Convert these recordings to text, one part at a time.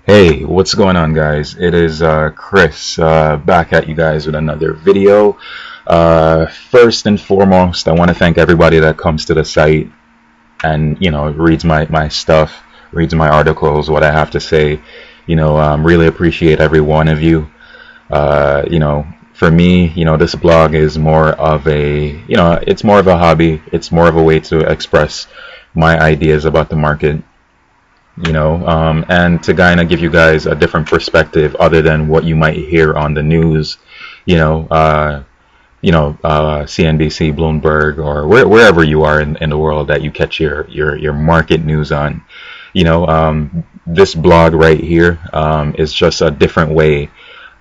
Hey, what's going on, guys? It is Chris back at you guys with another video. First and foremost, I want to thank everybody that comes to the site and reads my stuff, reads my articles, what I have to say. Really appreciate every one of you. For me, this blog is more of it's more of a hobby. It's more of a way to express my ideas about the market, and to kind of give you guys a different perspective other than what you might hear on the news, CNBC, Bloomberg, or wherever you are in the world that you catch your market news on. This blog right here is just a different way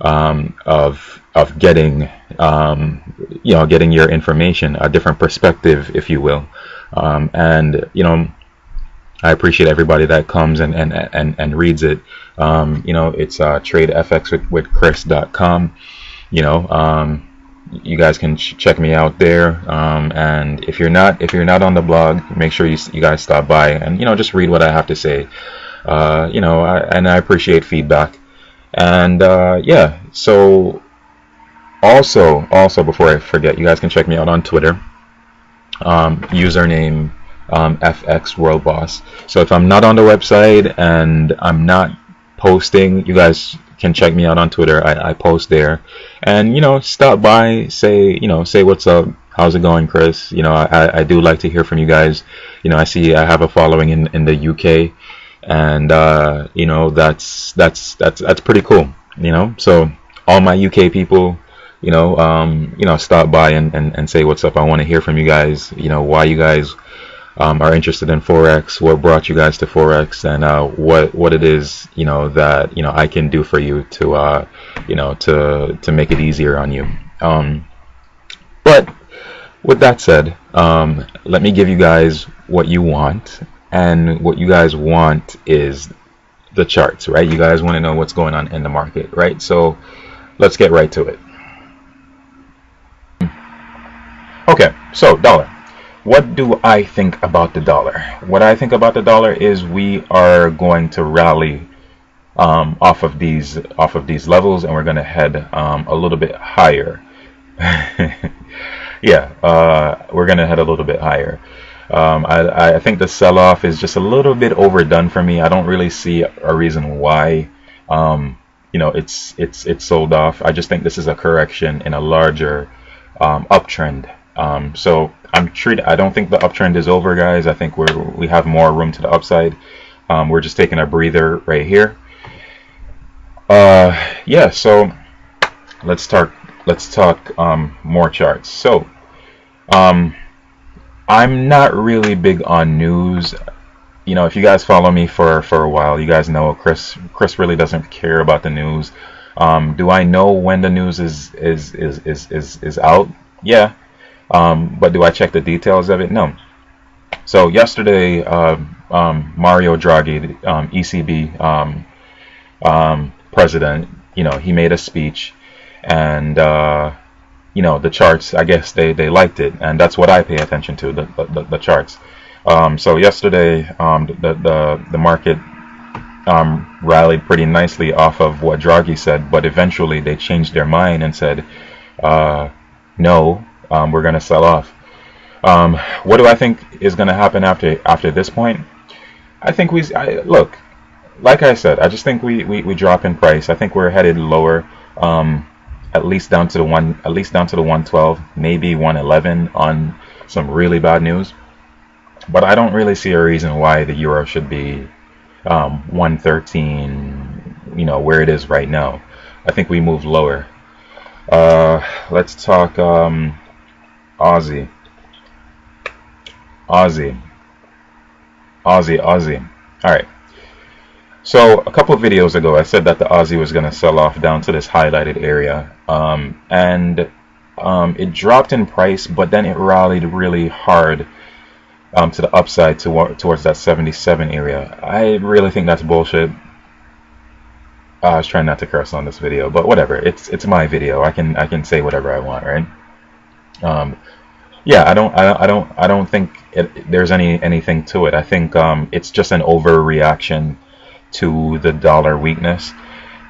of getting getting your information, a different perspective, if you will, and I appreciate everybody that comes and reads it. It's tradefx with Chris.com. You guys can check me out there. And if you're not on the blog, make sure you guys stop by and just read what I have to say. And I appreciate feedback. And yeah, so also before I forget, you guys can check me out on Twitter. Username FX World Boss. So if I'm not on the website and I'm not posting, you guys can check me out on Twitter. I post there, and stop by, say what's up, how's it going, Chris. I do like to hear from you guys. I see I have a following in the UK, and that's pretty cool. So all my UK people, stop by and say what's up. I want to hear from you guys. Why you guys are interested in Forex, what brought you guys to Forex, and what it is that I can do for you to to make it easier on you. But with that said, let me give you guys what you want, and what you guys want is the charts, right? You guys want to know what's going on in the market, right? So let's get right to it. Okay, so dollar. What do I think about the dollar? What I think about the dollar is we are going to rally off of these levels, and we're going to head a little bit higher. Yeah, we're going to head a little bit higher. I think the sell-off is just a little bit overdone for me. I don't really see a reason why it's sold off. I just think this is a correction in a larger uptrend. So I don't think the uptrend is over, guys. I think we have more room to the upside. We're just taking a breather right here. Yeah, so let's talk more charts. So I'm not really big on news. If you guys follow me for a while, you guys know Chris really doesn't care about the news. Do I know when the news is out? Yeah. But do I check the details of it? No. So yesterday, Mario Draghi, ECB president, he made a speech, and the charts, I guess they liked it, and that's what I pay attention to, the charts. So yesterday, the market rallied pretty nicely off of what Draghi said, but eventually they changed their mind and said, no. We're going to sell off. What do I think is going to happen after this point? I think look, like I said, I just think we drop in price. I think we're headed lower, at least down to the 112, maybe 111 on some really bad news. But I don't really see a reason why the euro should be 113, where it is right now. I think we move lower. Let's talk Aussie. Alright. So a couple of videos ago, I said that the Aussie was going to sell off down to this highlighted area, and it dropped in price, but then it rallied really hard to the upside towards that 77 area. I really think that's bullshit. I was trying not to curse on this video, but whatever. It's my video. I can say whatever I want, right? Yeah, I don't think there's anything to it. I think it's just an overreaction to the dollar weakness.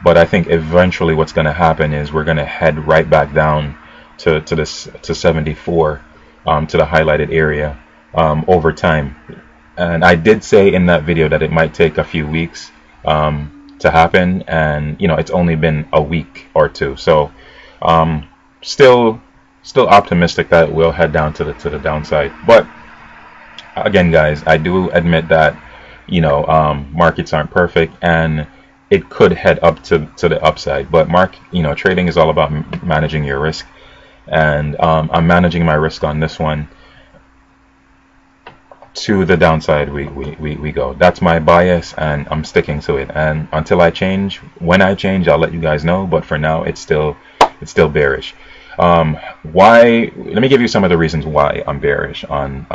But I think eventually what's going to happen is we're going to head right back down to 74, to the highlighted area, over time. And I did say in that video that it might take a few weeks to happen, and it's only been a week or two. So still optimistic that we'll head down to the downside. But again, guys, I do admit that markets aren't perfect, and it could head up to the upside. But trading is all about managing your risk, and I'm managing my risk on this one. To the downside we go. That's my bias, and I'm sticking to it. And until I change, when I change, I'll let you guys know. But for now, it's still bearish. Why? Let me give you some of the reasons why I'm bearish on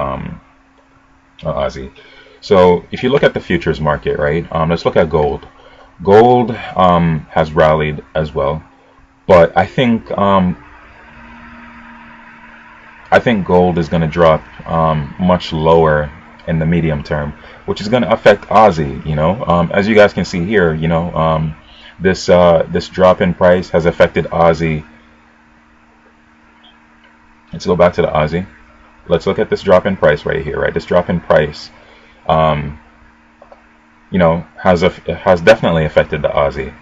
Aussie. So if you look at the futures market, right? Let's look at gold. Gold has rallied as well, but I think gold is going to drop much lower in the medium term, which is going to affect Aussie. As you guys can see here, this drop in price has affected Aussie. Let's go back to the Aussie. Let's look at this drop in price right here. Right, this drop in price, has definitely affected the Aussie.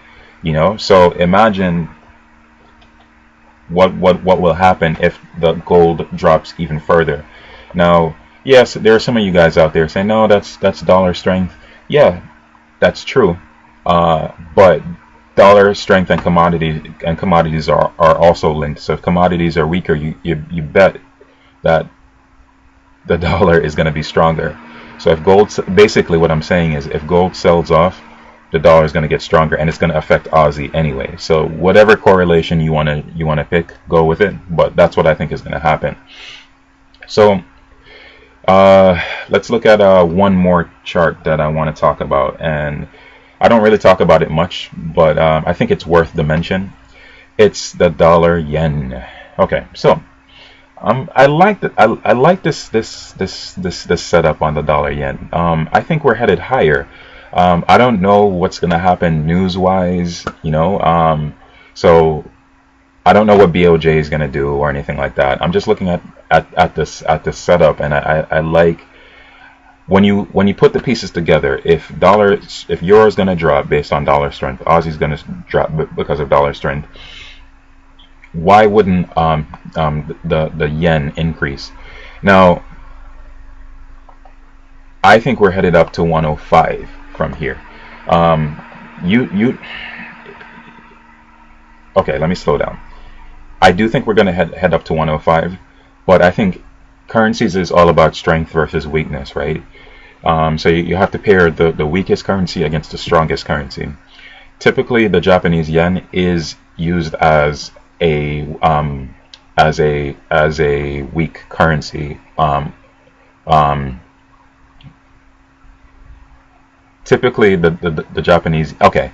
So imagine what will happen if the gold drops even further. Now, yes, there are some of you guys out there saying, no, that's dollar strength. Yeah, that's true. But dollar strength and commodities are also linked. So if commodities are weaker, you bet that the dollar is going to be stronger. So if gold, basically what I'm saying is, if gold sells off, the dollar is going to get stronger, and it's going to affect Aussie anyway. So whatever correlation you want to pick, go with it. But that's what I think is going to happen. So let's look at one more chart that I want to talk about, and I don't really talk about it much, but I think it's worth the mention. It's the dollar yen. Okay, so I like this setup on the dollar yen. I think we're headed higher. I don't know what's going to happen news-wise, so I don't know what BOJ is going to do or anything like that. I'm just looking at this setup, and I like when you put the pieces together. If euro is going to drop based on dollar strength, Aussie is going to drop because of dollar strength. Why wouldn't the yen increase? Now, I think we're headed up to 105 from here. Okay, let me slow down. I do think we're going to head up to 105, but I think currencies is all about strength versus weakness, right? So you have to pair the weakest currency against the strongest currency. Typically, the Japanese yen is used as a weak currency. Typically, the Japanese. Okay,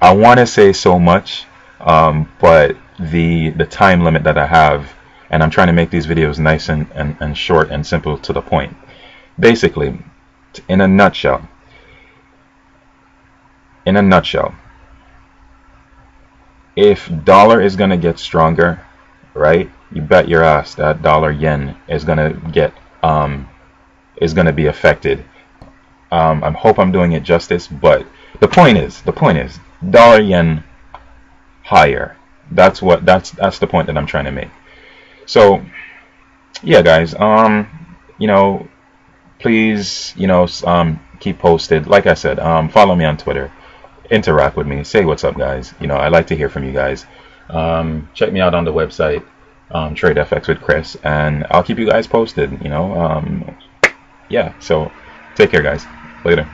I want to say so much, but the time limit that I have, and I'm trying to make these videos nice and short and simple to the point. Basically, in a nutshell, if dollar is going to get stronger, right, you bet your ass that dollar yen is going to be affected. I hope I'm doing it justice, but the point is dollar yen higher. That's the point that I'm trying to make. So yeah, guys, please, keep posted. Like I said, follow me on Twitter, interact with me, say what's up, guys. I like to hear from you guys. Check me out on the website, Trade FX with Chris, and I'll keep you guys posted. Yeah, so take care, guys. Later.